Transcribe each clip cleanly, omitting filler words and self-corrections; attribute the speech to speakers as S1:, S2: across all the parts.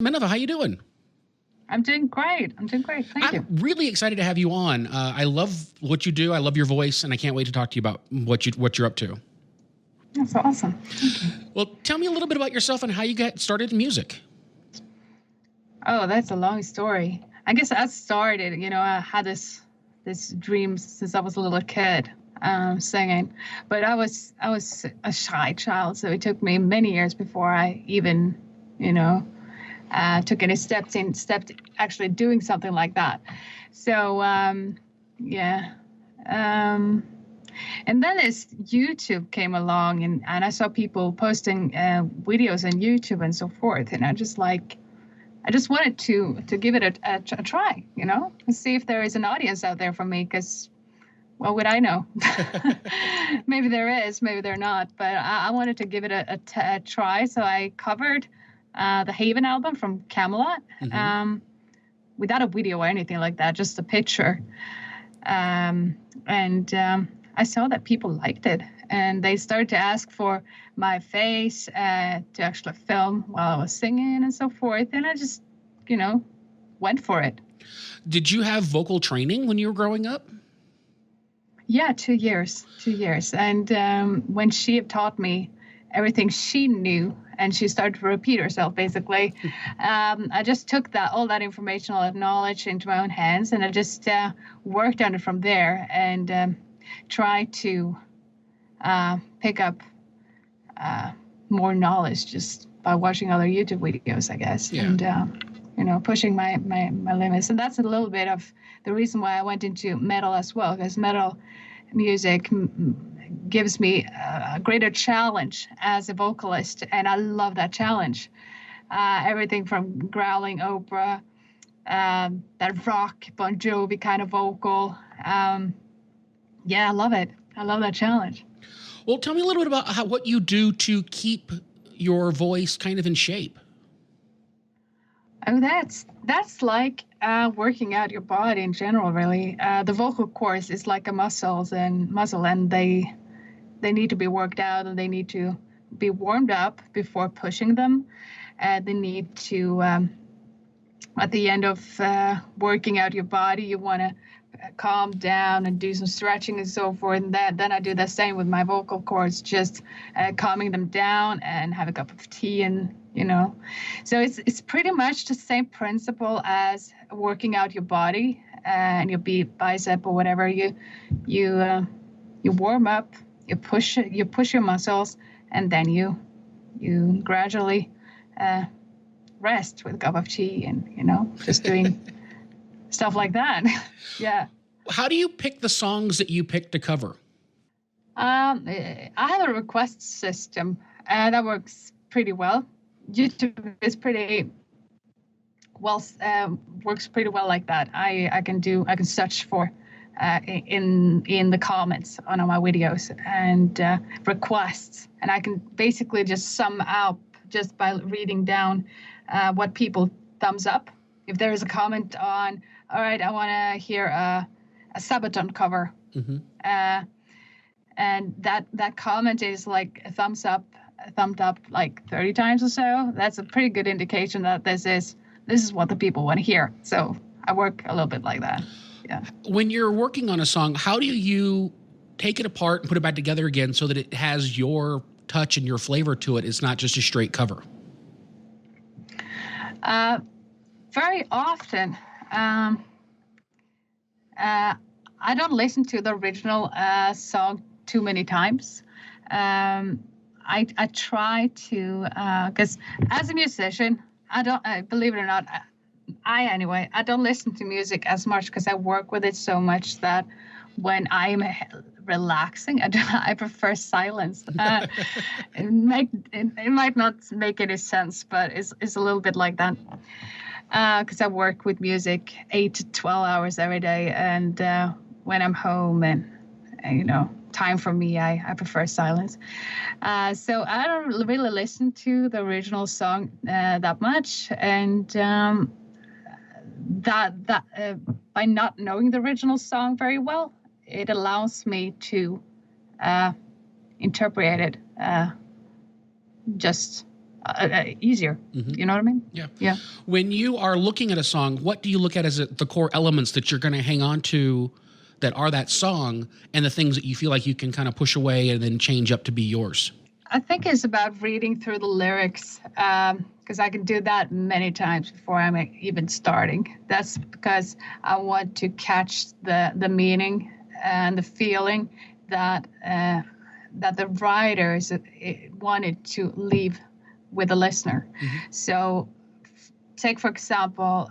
S1: Minniva, how you doing?
S2: I'm doing great. Thank you.
S1: I'm really excited to have you on. I love what you do. I love your voice, and I can't wait to talk to you about what you're up to.
S2: That's awesome. Thank you.
S1: Well, tell me a little bit about yourself and how you got started in music.
S2: Oh, that's a long story. I guess I started, I had this dream since I was a little kid, singing, but I was a shy child, so it took me many years before I even, took any stepped actually doing something like that. So, yeah. And then this YouTube came along, and I saw people posting videos on YouTube and so forth, and I just wanted to give it a try, and see if there is an audience out there for me, because what would I know? Maybe there is, maybe they're not, but I wanted to give it a try, so I covered the Haven album from Camelot, without a video or anything like that, just a picture. I saw that people liked it, and they started to ask for my face to actually film while I was singing and so forth. And I just, went for it.
S1: Did you have vocal training when you were growing up?
S2: Yeah, 2 years. And when she had taught me everything she knew, and she started to repeat herself, basically, I just took all that information, all that knowledge into my own hands, and I just worked on it from there, and try to pick up more knowledge just by watching other YouTube videos, I guess, and pushing my limits. And that's a little bit of the reason why I went into metal as well, because metal music gives me a greater challenge as a vocalist, and I love that challenge. Everything from growling opera, that rock Bon Jovi kind of vocal. Yeah, I love it. I love that challenge.
S1: Well, tell me a little bit about what you do to keep your voice kind of in shape.
S2: Oh, that's like working out your body in general, really. The vocal cords is like a muscle, and they need to be worked out, and they need to be warmed up before pushing them. They need to, at the end of working out your body, you want to calm down and do some stretching and so forth. And then I do the same with my vocal cords, just calming them down and have a cup of tea, and so it's pretty much the same principle as working out your body and your bicep or whatever. You warm up, you push your muscles, and then you gradually rest with a cup of tea, and just doing stuff like that. Yeah.
S1: How do you pick the songs that you pick to cover?
S2: I have a request system, and that works pretty well. YouTube is pretty well, works pretty well like that. I can search for in the comments on all my videos and requests, and I can basically just sum up just by reading down what people thumbs up. If there is a comment on, all right, I want to hear a Sabaton cover, and that comment is like a thumbs up like 30 times or so, that's a pretty good indication that this is what the people want to hear. So I work a little bit like that. Yeah.
S1: When you're working on a song, how do you take it apart and put it back together again so that it has your touch and your flavor to it? It's not just a straight cover.
S2: Very often, I don't listen to the original song too many times. I try to, because as a musician, I don't, believe it or not, I don't listen to music as much because I work with it so much that when I'm relaxing, I prefer silence. It might not make any sense, but it's a little bit like that. Because I work with music 8 to 12 hours every day, and when I'm home and time for me, I prefer silence. So I don't really listen to the original song that much, and that by not knowing the original song very well, it allows me to interpret it just easier. You know what I mean?
S1: Yeah.
S2: Yeah.
S1: When you are looking at a song, what do you look at as the core elements that you're going to hang on to that are that song, and the things that you feel like you can kind of push away and then change up to be yours?
S2: I think it's about reading through the lyrics, because I can do that many times before I'm even starting. That's because I want to catch the meaning and the feeling that the writers wanted to leave with the listener. So, take for example,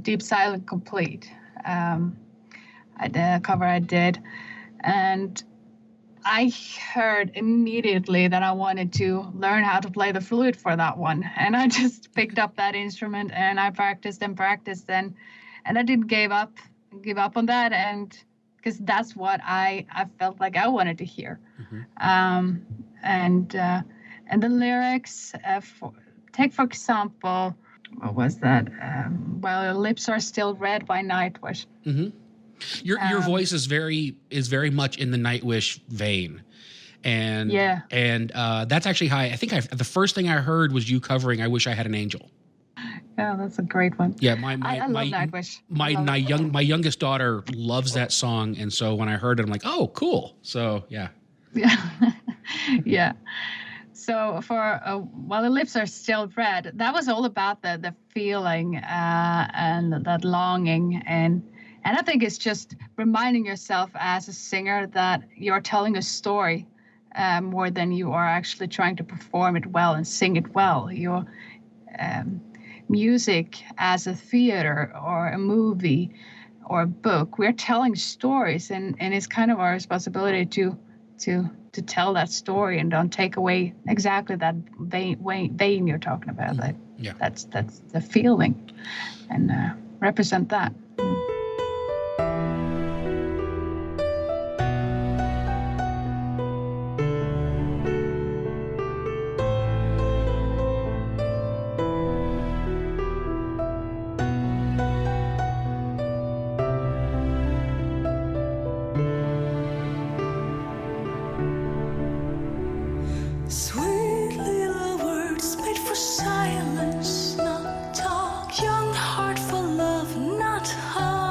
S2: "Deep Silent Complete," the cover I did, and I heard immediately that I wanted to learn how to play the flute for that one. And I just picked up that instrument and I practiced and I didn't give up on that. And because that's what I felt like I wanted to hear. And the lyrics, take for example, what was that? "While your lips are still red" by Nightwish.
S1: Your voice is very much in the Nightwish vein, and that's actually how I think the first thing I heard was you covering "I Wish I Had an Angel."
S2: Yeah, that's a great one.
S1: Yeah,
S2: I love Nightwish.
S1: My youngest daughter loves that song, and so when I heard it, I'm like, oh, cool. So yeah.
S2: Yeah. So for "While the Lips Are Still Red," that was all about the feeling and that longing. And I think it's just reminding yourself as a singer that you're telling a story more than you are actually trying to perform it well and sing it well. Your music as a theater or a movie or a book, we're telling stories, and it's kind of our responsibility to tell that story and don't take away exactly that vein you're talking about. That's the feeling, and represent that.
S3: Sweet little words made for silence, not talk. Young heart for love, not heart.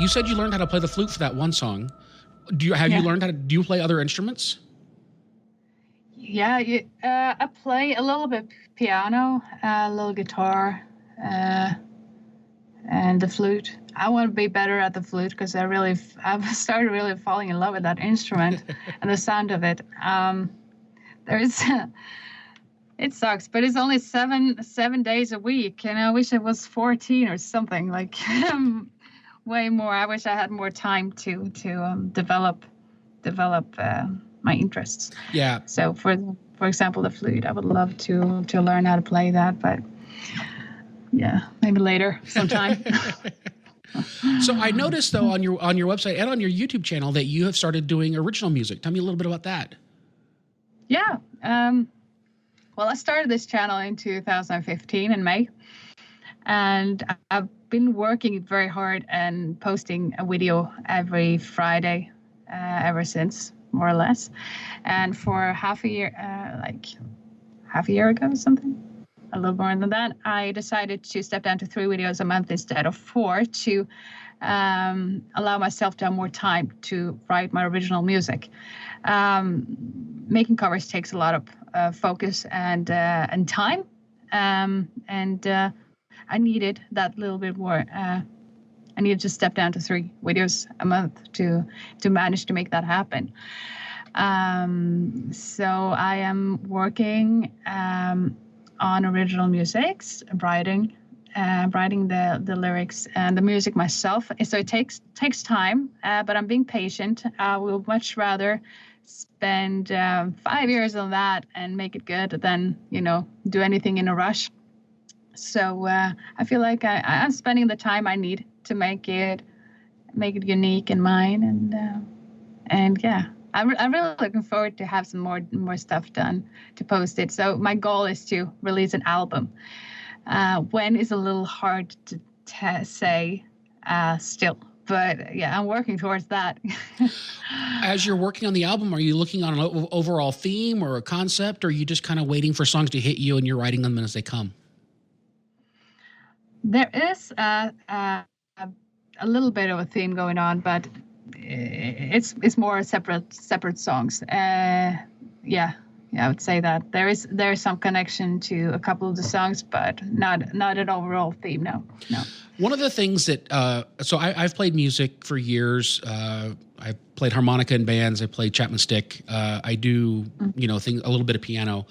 S1: You said you learned how to play the flute for that one song. You learned how to? Do you play other instruments?
S2: Yeah, I play a little bit piano, a little guitar, and the flute. I want to be better at the flute because I've started really falling in love with that instrument and the sound of it. It sucks, but it's only seven days a week, and I wish it was 14 or something, like way more. I wish I had more time to develop my interests.
S1: Yeah.
S2: So for example, the flute, I would love to learn how to play that, but yeah, maybe later sometime.
S1: So I noticed though on your website and on your YouTube channel that you have started doing original music. Tell me a little bit about that.
S2: Yeah. Well, I started this channel in 2015 in May, and I've been working very hard and posting a video every Friday ever since, more or less. And for half a year ago or something, a little more than that, I decided to step down to 3 videos a month instead of 4 to allow myself to have more time to write my original music. Making covers takes a lot of focus and time, and I needed that little bit more. I needed to step down to 3 videos a month to manage to make that happen. So I am working on original musics, writing the lyrics and the music myself. So it takes time, but I'm being patient. I will much rather spend 5 years on that and make it good than do anything in a rush. So I feel like I'm spending the time I need to make it unique and mine, and yeah. I'm really looking forward to have some more stuff done to post it. So my goal is to release an album. When is a little hard to say still, but yeah, I'm working towards that.
S1: As you're working on the album, are you looking on an overall theme or a concept, or are you just kind of waiting for songs to hit you and you're writing them as they come?
S2: There is a little bit of a theme going on, but it's more separate songs. I would say that there is some connection to a couple of the songs, but not an overall theme. No.
S1: One of the things that so I've played music for years. I played harmonica in bands. I played Chapman stick. I do things, a little bit of piano,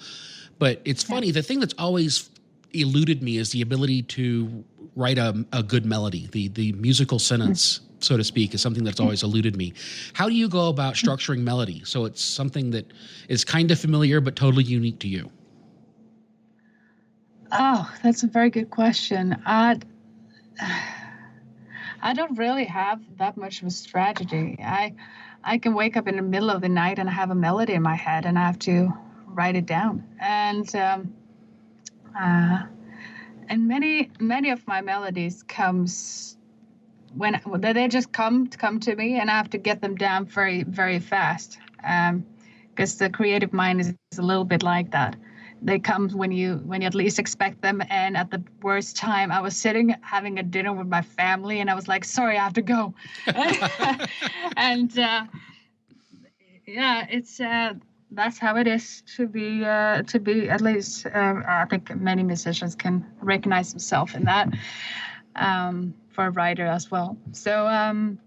S1: but it's funny. The thing that's always eluded me is the ability to write a good melody. The musical sentence, so to speak, is something that's always eluded me. How do you go about structuring melody so it's something that is kind of familiar but totally unique to you?
S2: Oh, that's a very good question. I don't really have that much of a strategy. I can wake up in the middle of the night and I have a melody in my head and I have to write it down. And many of my melodies comes when they just come to me, and I have to get them down very, very fast. Because the creative mind is a little bit like that. They come when you at least expect them, and at the worst time. I was sitting having a dinner with my family, and I was like, "Sorry, I have to go." And it's that's how it is to be at least. I think many musicians can recognize themselves in that. For a writer as well. So, I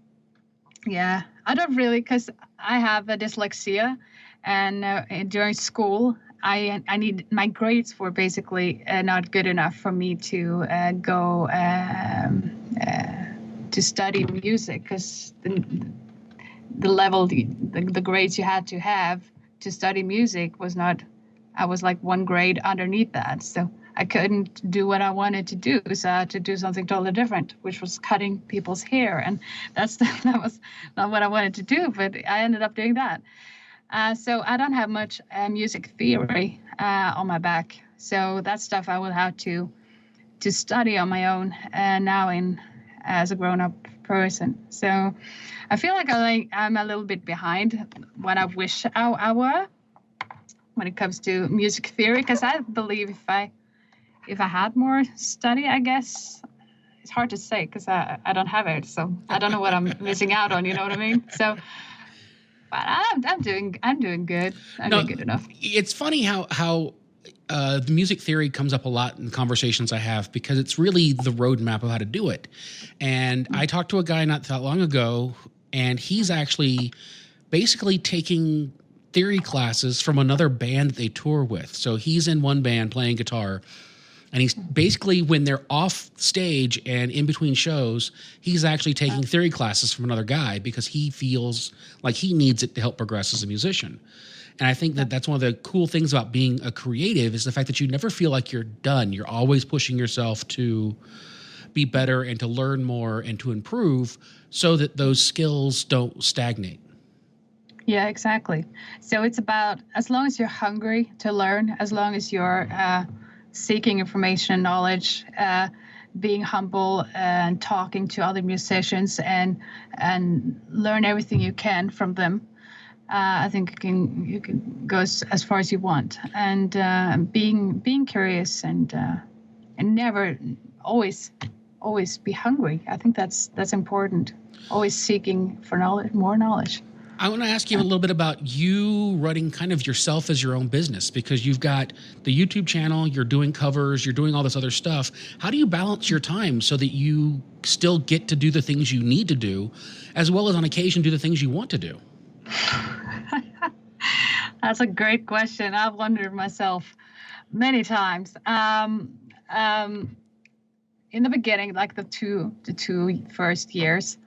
S2: don't really, because I have a dyslexia, and during school, I need, my grades were basically not good enough for me to go to study music, because the level, the grades you had to have to study music was not, I was like 1 grade underneath that. So I couldn't do what I wanted to do, so I had to do something totally different, which was cutting people's hair, and that was not what I wanted to do, but I ended up doing that. So I don't have much music theory on my back, so that stuff I will have to study on my own now as a grown-up person. So I feel like I'm a little bit behind what I wish I were when it comes to music theory, because I believe if I had more study, I guess it's hard to say because I don't have it, so I don't know what I'm missing out on. You know what I mean? So, but I'm doing good. I'm doing good enough.
S1: It's funny how the music theory comes up a lot in conversations I have because it's really the roadmap of how to do it. And I talked to a guy not that long ago, and he's actually basically taking theory classes from another band that they tour with. So he's in one band playing guitar, and he's basically, when they're off stage and in between shows, he's actually taking theory classes from another guy because he feels like he needs it to help progress as a musician. And I think that that's one of the cool things about being a creative is the fact that you never feel like you're done. You're always pushing yourself to be better and to learn more and to improve so that those skills don't stagnate.
S2: Yeah, exactly. So it's about, as long as you're hungry to learn, as long as you're seeking information and knowledge, being humble and talking to other musicians and learn everything you can from them. I think you can go as far as you want, and being curious and never always be hungry. I think that's important. Always seeking for knowledge, more knowledge.
S1: I want to ask you a little bit about you running kind of yourself as your own business, because you've got the YouTube channel, you're doing covers, you're doing all this other stuff. How do you balance your time so that you still get to do the things you need to do, as well as on occasion do the things you want to do?
S2: That's a great question. I've wondered myself many times. In the beginning, like the two first years,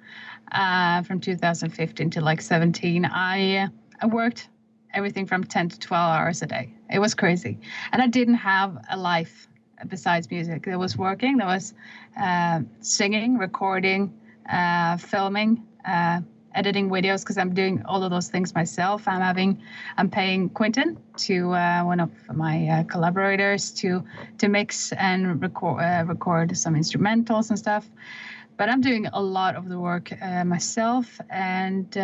S2: from 2015 to like 17, I worked everything from 10 to 12 hours a day. It was crazy. And I didn't have a life besides music. There was working, there was singing, recording, filming, editing videos, because I'm doing all of those things myself. I'm paying Quentin, to one of my collaborators, to mix and record some instrumentals and stuff. But I'm doing a lot of the work myself, and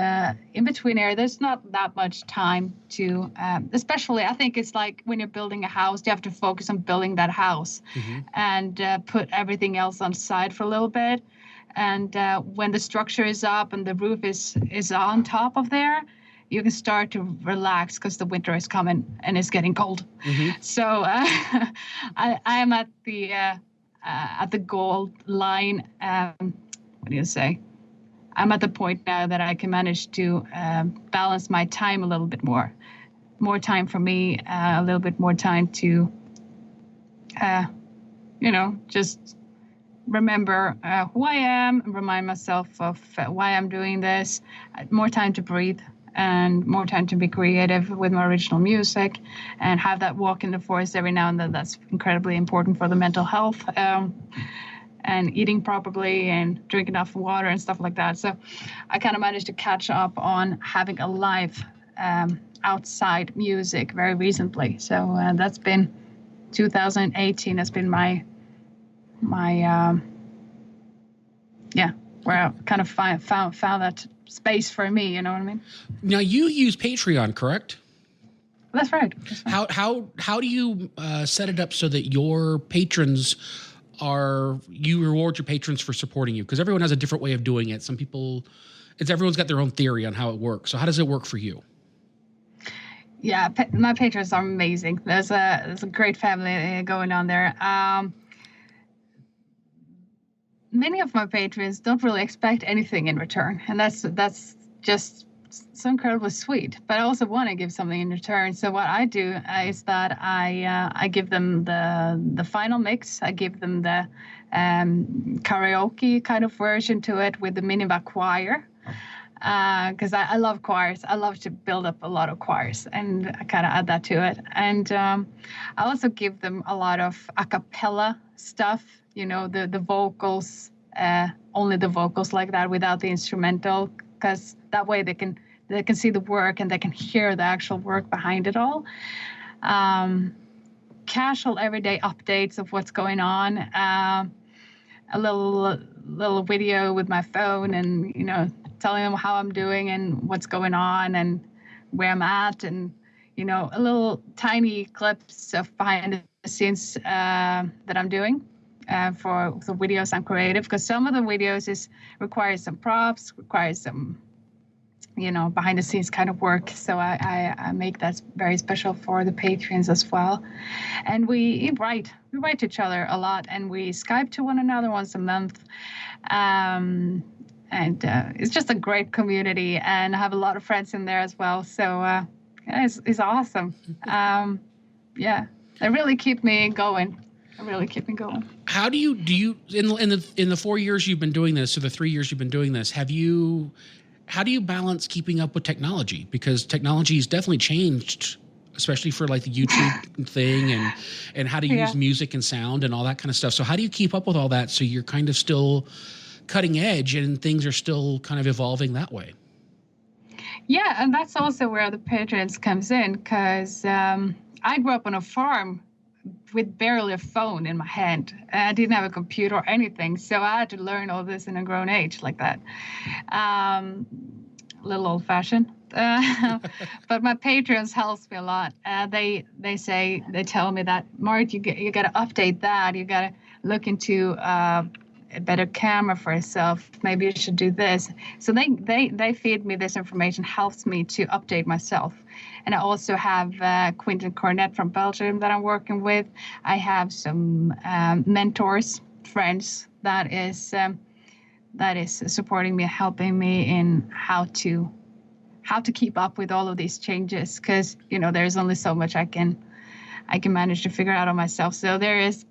S2: in between there, there's not that much time to, especially I think it's like when you're building a house, you have to focus on building that house and put everything else on the side for a little bit. And when the structure is up and the roof is on top of there, you can start to relax because the winter is coming and it's getting cold. So I am at the goal line. What do you say? I'm at the point now that I can manage to balance my time a little bit more time for me, a little bit more time to, just remember who I am, and remind myself of why I'm doing this, more time to breathe, and more time to be creative with my original music, and have that walk in the forest every now and then. That's incredibly important for the mental health, and eating properly and drink enough water and stuff like that. So I kind of managed to catch up on having a life outside music very recently. So that's been 2018 has been my where I kind of found that space for me, you know what I mean?
S1: Now you use Patreon, correct?
S2: That's right.
S1: How do you set it up so that your patrons you reward your patrons for supporting you? Because everyone has a different way of doing it. Some people, everyone's got their own theory on how it works. So how does it work for you?
S2: Yeah, my patrons are amazing. There's a great family going on there. Many of my patrons don't really expect anything in return, and that's just so incredibly sweet. But I also want to give something in return. So what I do is that I give them the final mix. I give them the karaoke kind of version to it with the Minniva choir. Because I love choirs. I love to build up a lot of choirs, and I kind of add that to it. And I also give them a lot of a cappella stuff, the vocals, only the vocals like that without the instrumental, because that way they can see the work and they can hear the actual work behind it all. Casual everyday updates of what's going on. A little video with my phone, and telling them how I'm doing and what's going on and where I'm at, and a little tiny clips of behind the scenes that I'm doing. for the videos I'm creative, because some of the videos requires some props, requires some behind the scenes kind of work. So I make that very special for the patrons as well. And we write to each other a lot, and we Skype to one another once a month. And it's just a great community, and I have a lot of friends in there as well. So it's awesome. Yeah, they really keep me going. How
S1: do you in the 4 years you've been doing this, or the 3 years you've been doing this, how do you balance keeping up with technology? Because technology has definitely changed, especially for like the YouTube thing and how to use music and sound and all that kind of stuff. So how do you keep up with all that so you're kind of still cutting edge and things are still kind of evolving that way?
S2: Yeah, and that's also where the patrons comes in, because I grew up on a farm with barely a phone in my hand. I didn't have a computer or anything, so I had to learn all this in a grown age like that. A little old-fashioned. But my patrons helps me a lot. They tell me that, Mart, you got to update that. You got to look into a better camera for yourself. Maybe you should do this. So they feed me this information, helps me to update myself. And I also have Quentin Cornet from Belgium that I'm working with. I have some mentors, friends that is supporting me, helping me in how to keep up with all of these changes. Because there's only so much I can manage to figure out on myself. So there is,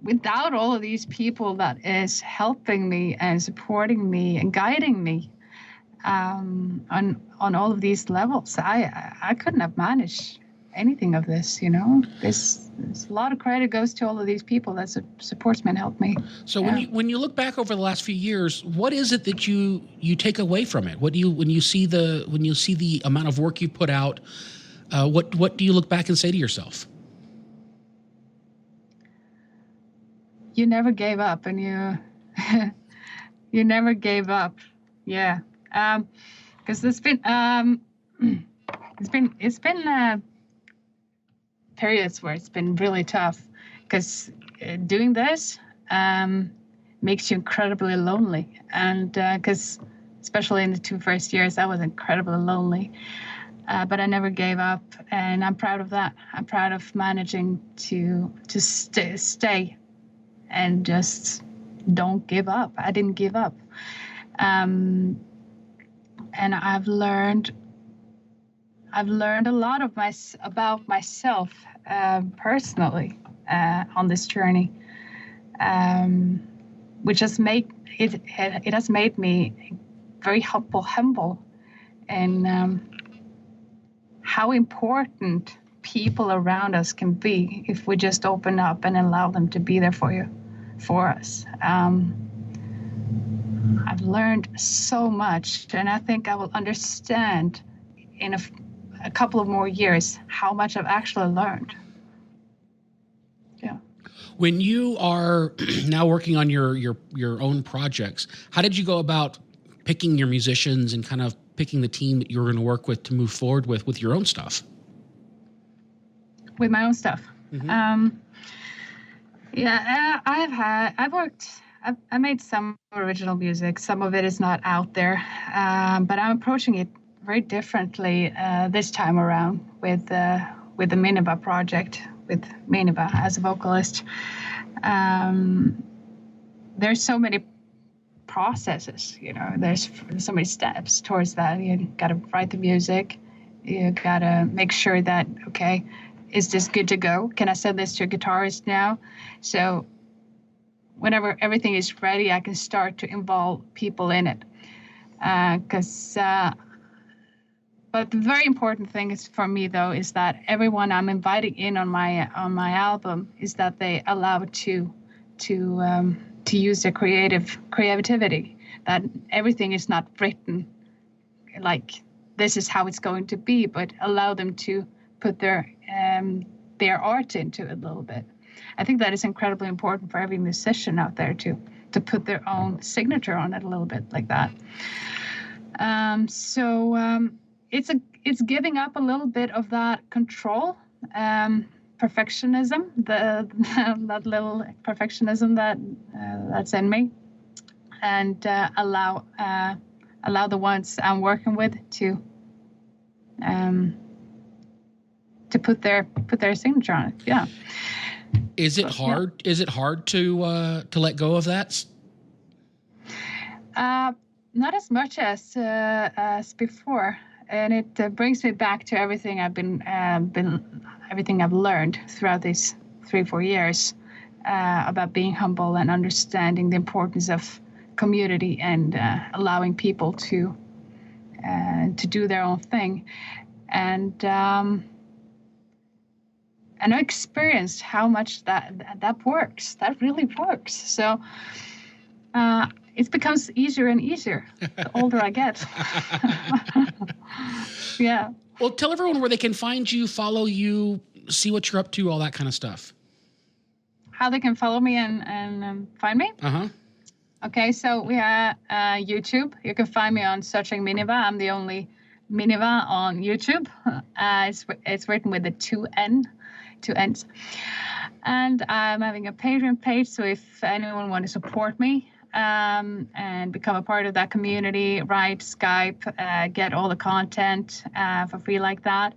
S2: without all of these people that is helping me and supporting me and guiding me on all of these levels, I couldn't have managed anything of this. There's a lot of credit goes to all of these people that supports me and help me.
S1: So when you look back over the last few years, what is it that you take away from it? What do you when you see the amount of work you put out? What do you look back and say to yourself?
S2: You never gave up, and you never gave up. Yeah, because it's been periods where it's been really tough, because doing this makes you incredibly lonely, and because especially in the 2 first years I was incredibly lonely, but I never gave up, and I'm proud of that. I'm proud of managing to stay and just don't give up. I didn't give up. And I've learned a lot about myself personally on this journey, which has made me very humble, and how important people around us can be if we just open up and allow them to be there for us. I've learned so much, and I think I will understand in a couple of more years how much I've actually learned. Yeah.
S1: When you are now working on your own projects, how did you go about picking your musicians and kind of picking the team that you're going to work with to move forward with your own stuff?
S2: With my own stuff. Mm-hmm. I made some original music. Some of it is not out there, but I'm approaching it very differently this time around with the Minniva project, with Minniva as a vocalist. There's so many processes, there's so many steps towards that. You got to write the music. You got to make sure that, okay, is this good to go? Can I send this to a guitarist now? So whenever everything is ready, I can start to involve people in it. But the very important thing is for me, though, is that everyone I'm inviting in on my album is that they allow to use their creativity. That everything is not written like this is how it's going to be, but allow them to put their art into it a little bit. I think that is incredibly important for every musician out there to put their own signature on it a little bit like that. It's giving up a little bit of that control, perfectionism, that little perfectionism that's in me, and allow the ones I'm working with to put their signature on it. Yeah.
S1: Is it hard? Yeah. Is it hard to let go of that?
S2: Not as much as before, and it brings me back to everything everything I've learned throughout these 3-4 years about being humble and understanding the importance of community and allowing people to do their own thing, and I experienced how much that works. That really works. So it becomes easier and easier the older I get. Yeah.
S1: Well, tell everyone where they can find you, follow you, see what you're up to, all that kind of stuff.
S2: How they can follow me and find me?
S1: Uh-huh.
S2: Okay, so we have YouTube. You can find me on searching Minniva. I'm the only Minniva on YouTube. It's written with the two N's. And I'm having a Patreon page, so if anyone wants to support me and become a part of that community, write, Skype, get all the content for free like that,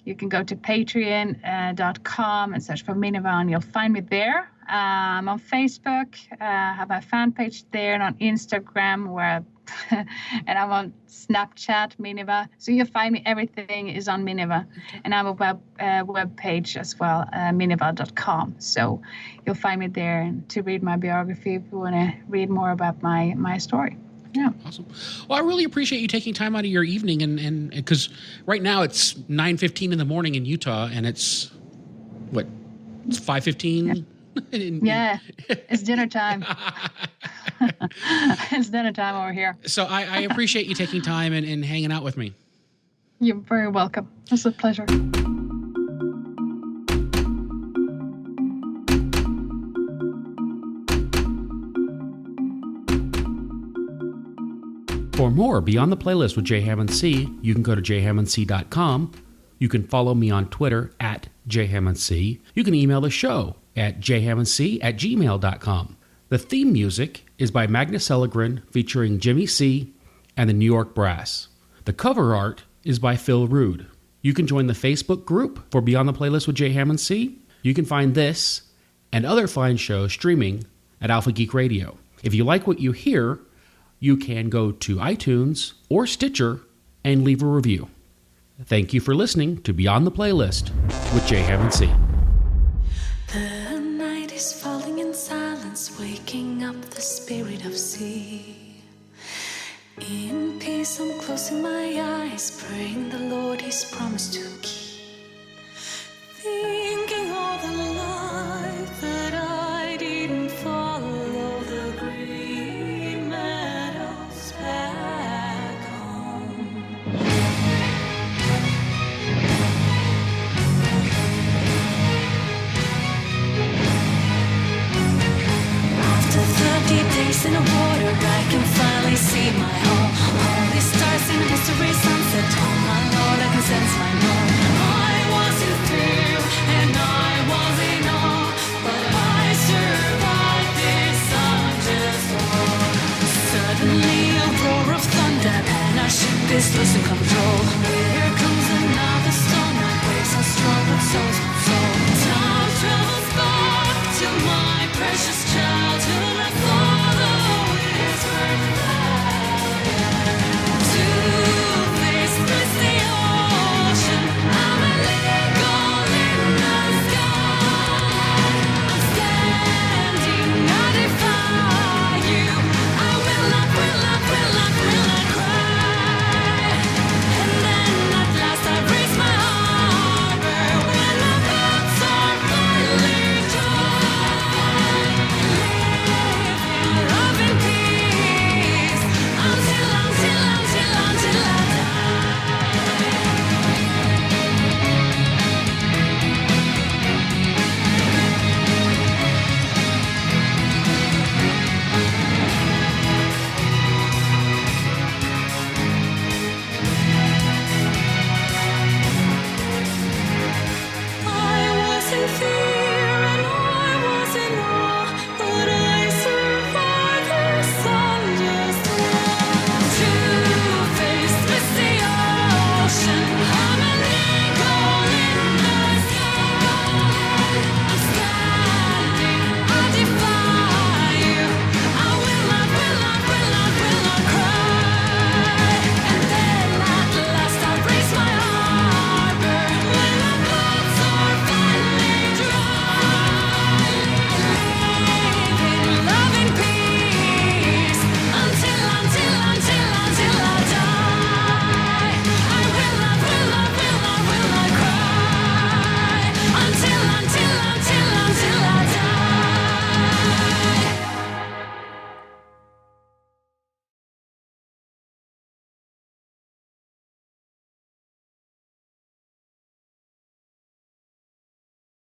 S2: you can go to patreon.com and search for Minniva, and you'll find me there. I'm on Facebook, have my fan page there, and on Instagram, where and I'm on Snapchat, Minniva. So you'll find me. Everything is on Minniva, and I have a web page as well, minniva.com. So you'll find me there, and to read my biography if you want to read more about my story. Yeah.
S1: Awesome. Well, I really appreciate you taking time out of your evening, and because right now it's 9:15 in the morning in Utah, and it's what, it's 5:15.
S2: Yeah, it's dinner time. It's dinner time over here.
S1: So I appreciate you taking time and hanging out with me.
S2: You're very welcome. It's a pleasure.
S1: For more Beyond the Playlist with Jay Hammond C, you can go to jhamondc.com. You can follow me on Twitter at jhamondc. You can email the show at jhamondc@gmail.com. The theme music is by Magnus Sellegren featuring Jimmy C and the New York Brass. The cover art is by Phil Rude. You can join the Facebook group for Beyond the Playlist with Jay Hammond C. You can find this and other fine shows streaming at Alpha Geek Radio. If you like what you hear, you can go to iTunes or Stitcher and leave a review. Thank you for listening to Beyond the Playlist with Jay Hammond C.
S3: The night is falling in silence, waking up the spirit of sea. In peace I'm closing my eyes, praying the Lord He's promised to keep. Thinking all the life that I didn't follow, the green meadows back home. After 30 days in the water, I can finally see my home. All these stars in a mystery sunset, oh my Lord, I can sense my home. I was in fear and I was in awe, but I survived this unjust war. Suddenly a roar of thunder and our ship is losing control.